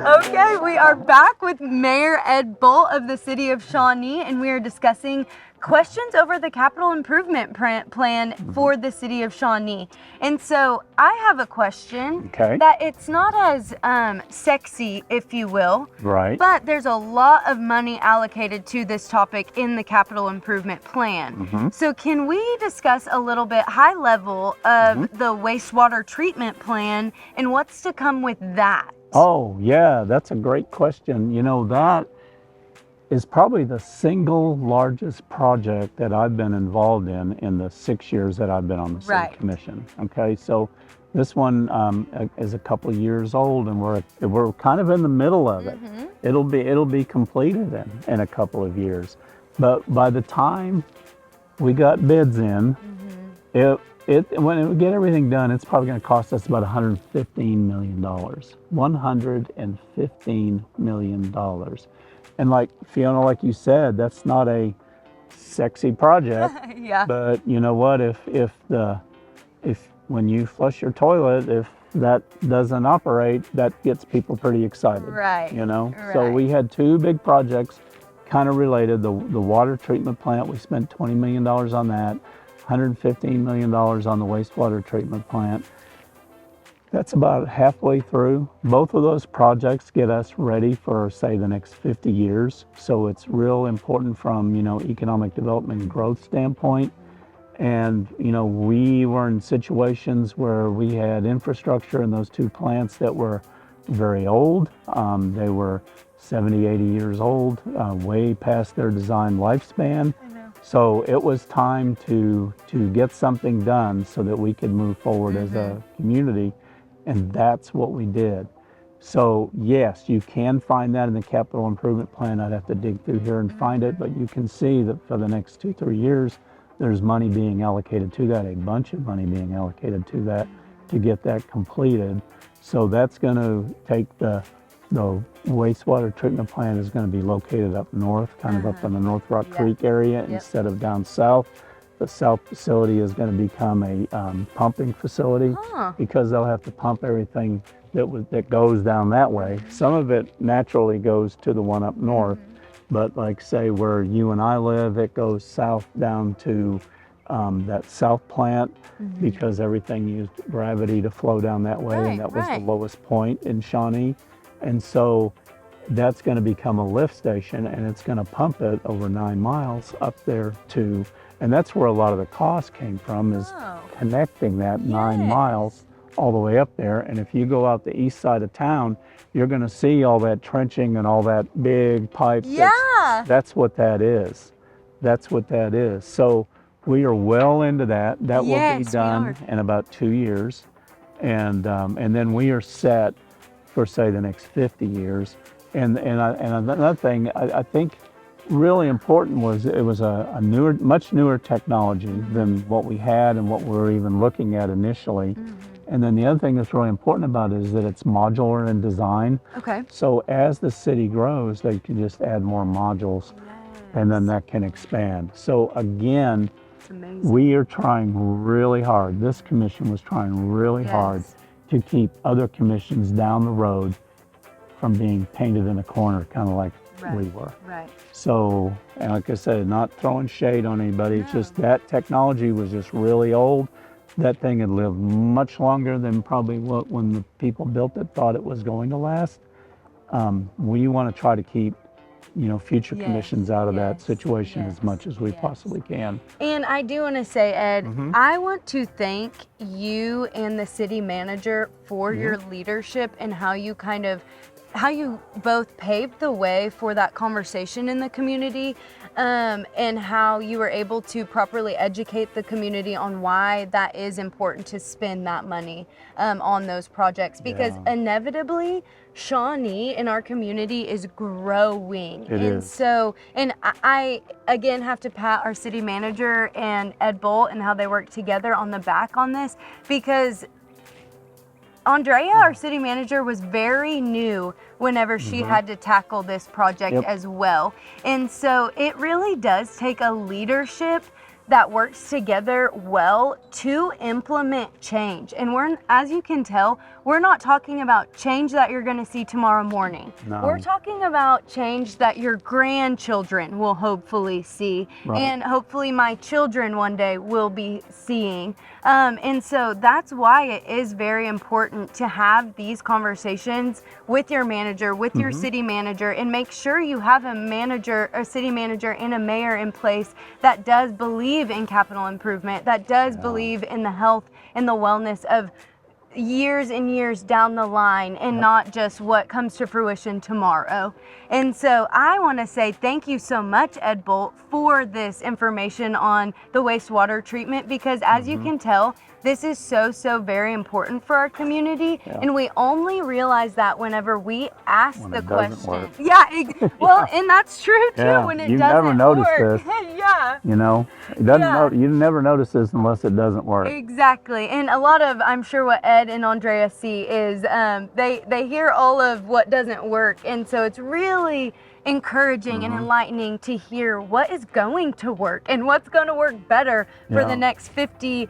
Okay, we are back with Mayor Ed Bolt of the City of Shawnee, and we are discussing questions over the capital improvement plan for the City of Shawnee. And so I have a question that it's not as sexy, if you will, Right. but there's a lot of money allocated to this topic in the capital improvement plan. So can we discuss a little bit high level of the wastewater treatment plan and what's to come with that? Oh, yeah, that's a great question. You know, that is probably the single largest project that I've been involved in the 6 years that I've been on the city commission. Okay, so this one is a couple of years old, and we're kind of in the middle of it. It'll be completed in a couple of years, but by the time we got bids in, when we get everything done, it's probably going to cost us about $115 million. $115 million. And like Fhionna, like you said, that's not a sexy project. Yeah. But you know what? If when you flush your toilet, if that doesn't operate, that gets people pretty excited. Right. You know. Right. So we had two big projects, kind of related. The water treatment plant. We spent $20 million on that. $115 million on the wastewater treatment plant. That's about halfway through. Both of those projects get us ready for, say, the next 50 years. So it's real important from, economic development and growth standpoint. And, we were in situations where we had infrastructure in those two plants that were very old. They were 70, 80 years old, way past their design lifespan. So it was time to get something done so that we could move forward as a community, and that's what we did. So yes, you can find that in the capital improvement plan. I'd have to dig through here and find it, but you can see that for the next 2-3 years, there's money being allocated to that, a bunch of money being allocated to that to get that completed. So that's going to take the wastewater treatment plant is going to be located up north, kind of up in the North Rock Creek area instead of down south. The south facility is going to become a pumping facility because they'll have to pump everything that goes down that way. Some of it naturally goes to the one up north, but like say where you and I live, it goes south down to that south plant because everything used gravity to flow down that way, and that was the lowest point in Shawnee. And so that's going to become a lift station, and it's going to pump it over 9 miles up there to, and that's where a lot of the cost came from, is connecting that 9 miles all the way up there. And if you go out the east side of town, you're going to see all that trenching and all that big pipe. That's what that is. That's what that is. So we are well into that. That will be done in about 2 years. And then we are set for, say, the next 50 years. And another thing I think really important was it was a much newer technology than what we had and what we were even looking at initially. And then the other thing that's really important about it is that it's modular in design. So as the city grows, they can just add more modules, and then that can expand. So again, we are trying really hard. This commission was trying really hard to keep other commissions down the road from being painted in a corner, kind of like we were. So, and like I said, not throwing shade on anybody, it's just that technology was just really old. That thing had lived much longer than probably when the people built it thought it was going to last. We want to try to keep future commissions out of that situation as much as we possibly can. And I do want to say, Ed, I want to thank you and the city manager for your leadership and how you both paved the way for that conversation in the community, and how you were able to properly educate the community on why that is important to spend that money on those projects, because inevitably Shawnee in our community is growing. So, and I again have to pat our city manager and Ed Bolt and how they work together on the back on this, because Andrea, our city manager, was very new whenever she had to tackle this project as well. And so it really does take a leadership that works together well to implement change. And as you can tell, we're not talking about change that you're going to see tomorrow morning. No. We're talking about change that your grandchildren will hopefully see, Right. and hopefully my children one day will be seeing. And so that's why it is very important to have these conversations with your manager, with your city manager, and make sure you have a city manager and a mayor in place that does believe in capital improvement, that does believe in the health and the wellness of years and years down the line, and not just what comes to fruition tomorrow. And so I want to say thank you so much, Ed Bolt, for this information on the wastewater treatment, because as you can tell, this is so very important for our community, and we only realize that whenever we ask When the it doesn't question. work. Yeah, well, and that's true too. Yeah, When it you doesn't never notice work. this. Yeah. You know, it doesn't. Yeah. You never notice this unless it doesn't work. Exactly. And a lot of, I'm sure what Ed and Andrea see is they hear all of what doesn't work. And so it's really encouraging and enlightening to hear what is going to work and what's going to work better for the next 50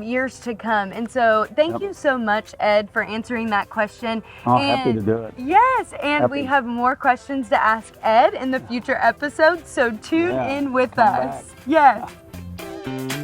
years to come. And so thank you so much, Ed, for answering that question. Oh, happy to do it. Yes, and we Happy. have more questions to ask Ed in the future episodes, so tune in with come us. back. Yes.